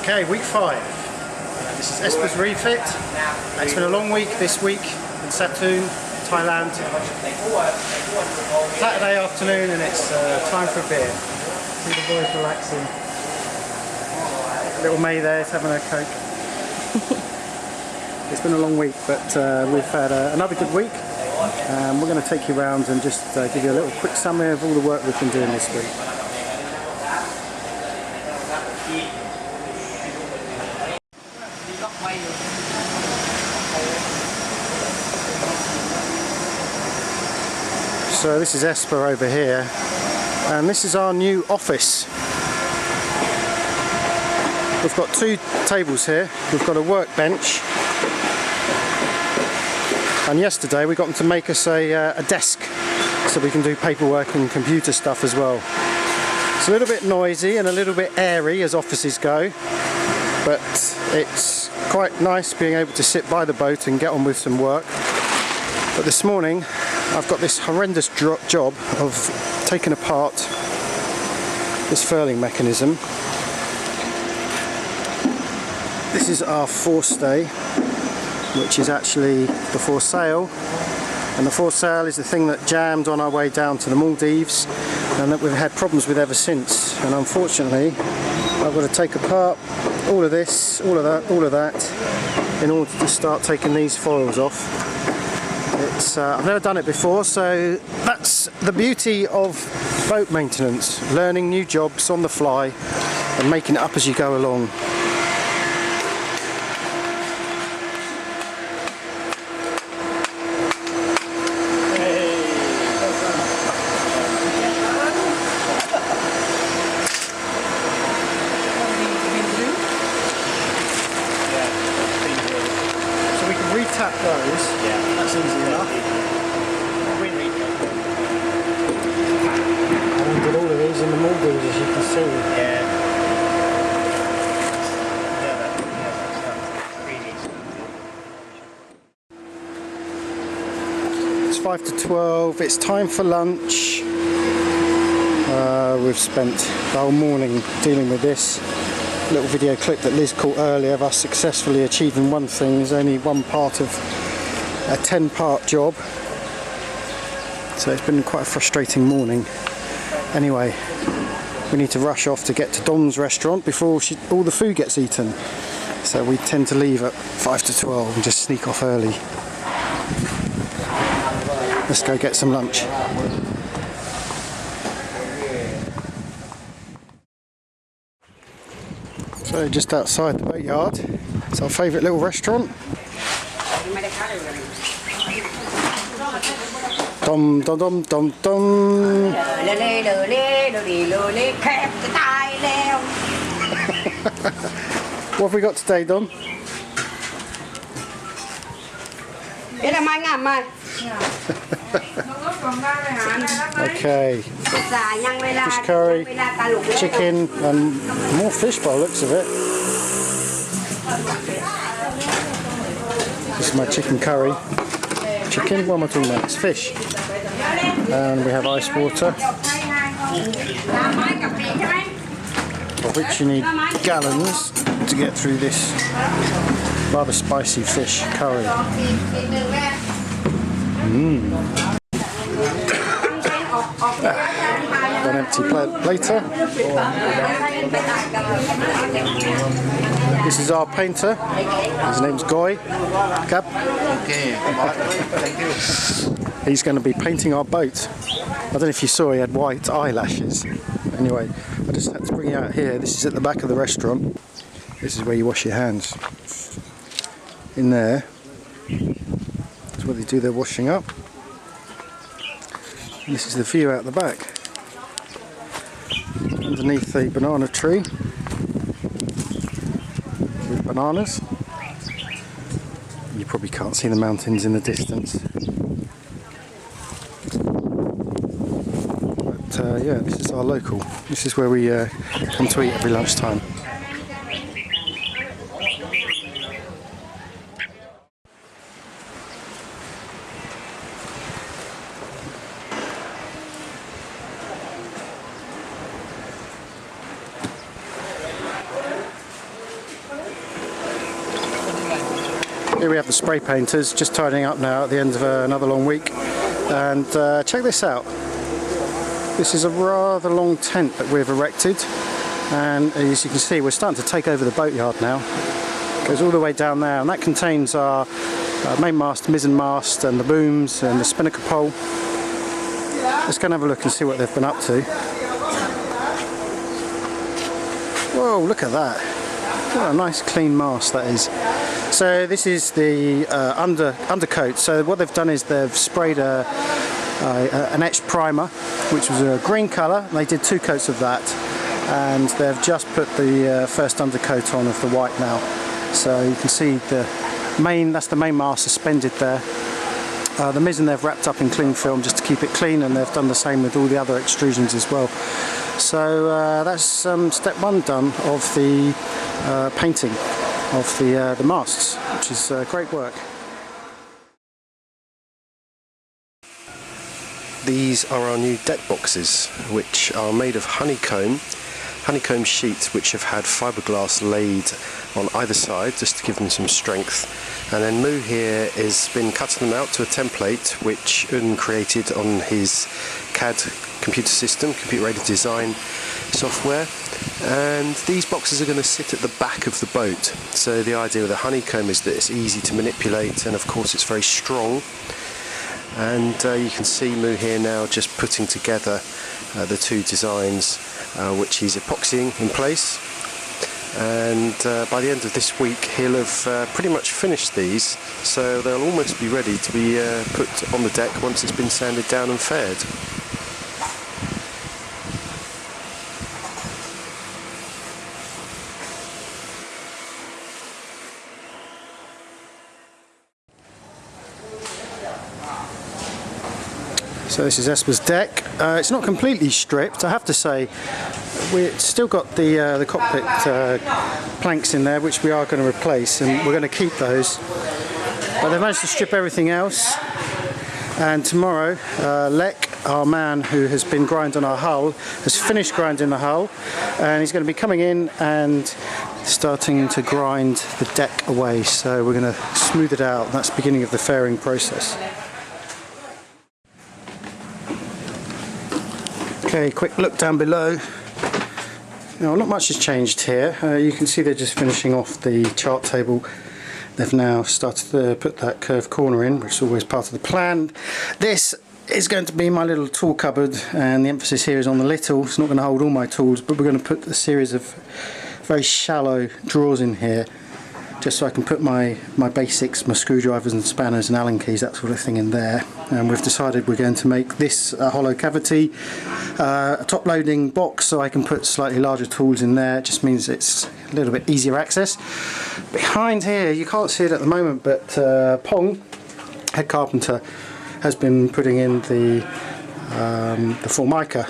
Okay, week 5. This is Esper's Refit. It's been a long week this week in Satu, Thailand. Saturday afternoon and it's time for a beer. See the boys relaxing. Little May there is having a Coke. It's been a long week, but we've had another good week. We're going to take you around and just give you a little quick summary of all the work we've been doing this week. So this is Esper over here, and this is our new office. We've got 2 tables here. We've got a workbench, and yesterday we got them to make us a desk so we can do paperwork and computer stuff as well. It's a little bit noisy and a little bit airy as offices go, but it's quite nice being able to sit by the boat and get on with some work. But this morning I've got this horrendous job of taking apart this furling mechanism. This is our Forestay, which is actually the foresail, and the foresail is the thing that jammed on our way down to the Maldives and that we've had problems with ever since. And unfortunately I've got to take apart all of this, all of that in order to start taking these foils off. I've never done it before, so that's the beauty of boat maintenance, learning new jobs on the fly and making it up as you go along. So we can re-tap those. Yeah, that's easy enough. I did all of these in the Maldives, as you can see. Yeah. It's 5 to 12. It's time for lunch. We've spent the whole morning dealing with this. Little video clip that Liz caught earlier of us successfully achieving one thing is only one part of a 10-part job, so it's been quite a frustrating morning. Anyway, we need to rush off to get to Dom's restaurant before all the food gets eaten, so we tend to leave at 5 to 12 and just sneak off early. Let's go get some lunch. So just outside the boatyard, it's our favourite little restaurant. Dum dum dum dum dum. What have we got today, Dom? Okay, fish curry, chicken, and more fish by the looks of it. This is my chicken curry. Chicken, what am I talking about? It's fish. And we have ice water, of which you need gallons to get through this rather spicy fish curry. An empty plate later. This is our painter. His name's Goy. Cap. Okay, thank you. He's going to be painting our boat. I don't know if you saw, he had white eyelashes. Anyway, I just had to bring you out here. This is at the back of the restaurant. This is where you wash your hands. In there, that's where they do their washing up. And this is the view out the back. Underneath a banana tree with bananas. You probably can't see the mountains in the distance. But yeah, this is our local. This is where we come to eat every lunchtime. Here we have the spray painters just tidying up now at the end of another long week. And check this out. This is a rather long tent that we've erected, and as you can see we're starting to take over the boatyard now. It goes all the way down there, and that contains our main mast, mizzen mast, and the booms and the spinnaker pole. Let's go and have a look and see what they've been up to. Whoa, look at that. What a nice clean mast that is. So this is the undercoat. So what they've done is they've sprayed an Etch primer, which was a green colour. They did 2 coats of that, and they've just put the first undercoat on of the white now. So you can see that's the main mast suspended there. The mizzen they've wrapped up in cling film just to keep it clean, and they've done the same with all the other extrusions as well. So that's step 1 done of the painting of the masts, which is great work. These are our new deck boxes, which are made of honeycomb sheets which have had fiberglass laid on either side just to give them some strength. And then Moo here has been cutting them out to a template which Un created on his CAD computer system, computer aided design software. And these boxes are going to sit at the back of the boat. So the idea with the honeycomb is that it's easy to manipulate, and of course it's very strong. And you can see Moo here now just putting together the 2 designs, which he's epoxying in place. And by the end of this week he'll have pretty much finished these, so they'll almost be ready to be put on the deck once it's been sanded down and faired. So this is Esper's deck. It's not completely stripped, I have to say. We've still got the cockpit planks in there, which we are going to replace, and we're going to keep those. But they've managed to strip everything else. And tomorrow, Lek, our man who has been grinding our hull, has finished grinding the hull, and he's going to be coming in and starting to grind the deck away. So we're going to smooth it out, and that's the beginning of the fairing process. Okay, quick look down below. Now, not much has changed here. You can see they're just finishing off the chart table. They've now started to put that curved corner in, which is always part of the plan. This is going to be my little tool cupboard, and the emphasis here is on the little. It's not going to hold all my tools, but we're going to put a series of very shallow drawers in here, just so I can put my basics, my screwdrivers and spanners and Allen keys, that sort of thing in there. And we've decided we're going to make this a hollow cavity, a top loading box, so I can put slightly larger tools in there. It just means it's a little bit easier access. Behind here, you can't see it at the moment, but Pong, head carpenter, has been putting in the Formica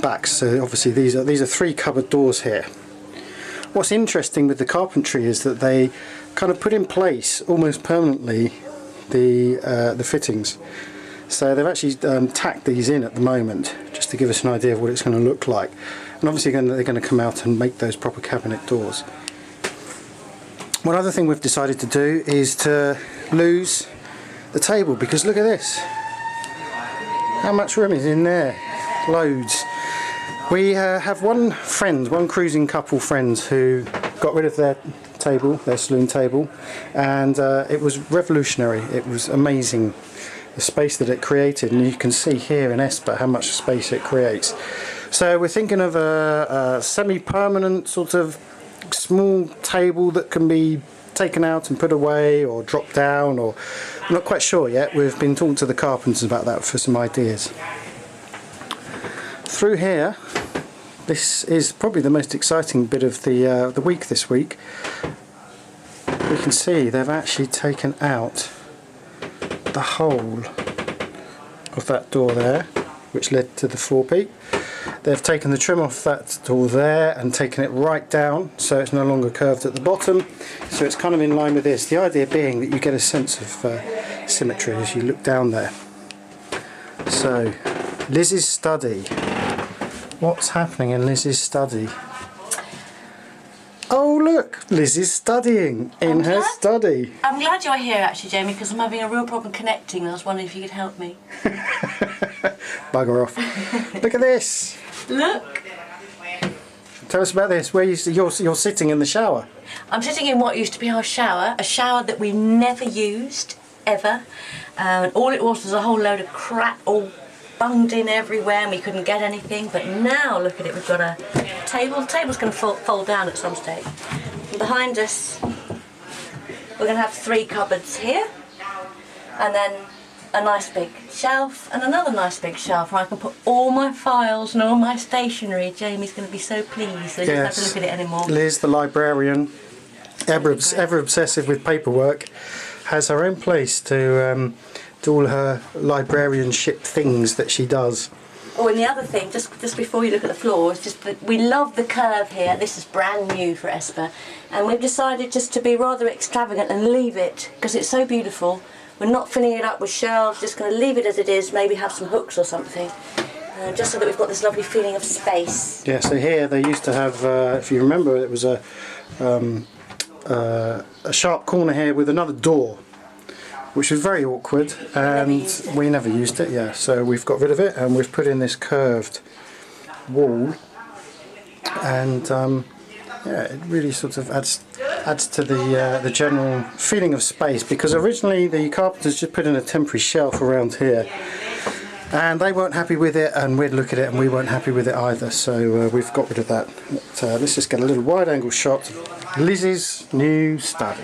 backs. So obviously these are 3 cupboard doors here. What's interesting with the carpentry is that they kind of put in place almost permanently the fittings. So they've actually tacked these in at the moment, just to give us an idea of what it's going to look like. And obviously they're going to come out and make those proper cabinet doors. One other thing we've decided to do is to lose the table, because look at this. How much room is in there? Loads. We have one cruising couple friends who got rid of their table, their saloon table, and it was revolutionary. It was amazing, the space that it created, and you can see here in Esper how much space it creates. So we're thinking of a semi-permanent sort of small table that can be taken out and put away or dropped down, or I'm not quite sure yet. We've been talking to the carpenters about that for some ideas. Through here, this is probably the most exciting bit of the week this week. We can see they've actually taken out the whole of that door there, which led to the forepeak. They've taken the trim off that door there and taken it right down, so it's no longer curved at the bottom, so it's kind of in line with this. The idea being that you get a sense of symmetry as you look down there. So, Liz's study. What's happening in Liz's study? Oh look, Liz is studying in her study. I'm glad you're here actually, Jamie, because I'm having a real problem connecting and I was wondering if you could help me. Bugger off. Look at this. Look! Tell us about this. Where you're sitting in the shower. I'm sitting in what used to be our shower, a shower that we never used, ever. And all it was a whole load of crap all bunged in everywhere and we couldn't get anything. But now, look at it, we've got a table. The table's going to fold down at some stage. And behind us, we're going to have 3 cupboards here. And then a nice big shelf and another nice big shelf where I can put all my files and all my stationery. Jamie's going to be so pleased, so he doesn't have to look at it anymore. Liz, the librarian, ever obsessive with paperwork, has her own place to do all her librarianship things that she does. Oh, and the other thing, just before you look at the floor, is just that we love the curve here. This is brand new for Esper, and we've decided just to be rather extravagant and leave it because it's so beautiful. We're not filling it up with shelves, just going to leave it as it is, maybe have some hooks or something, just so that we've got this lovely feeling of space. Yeah, so here they used to have, if you remember, it was a sharp corner here with another door, which was very awkward, and we never used it, yeah. So we've got rid of it and we've put in this curved wall, and yeah, it really sort of adds to the general feeling of space, because originally the carpenters just put in a temporary shelf around here and they weren't happy with it, and we'd look at it and we weren't happy with it either, so we've got rid of that. But, let's just get a little wide angle shot of Liz's new study.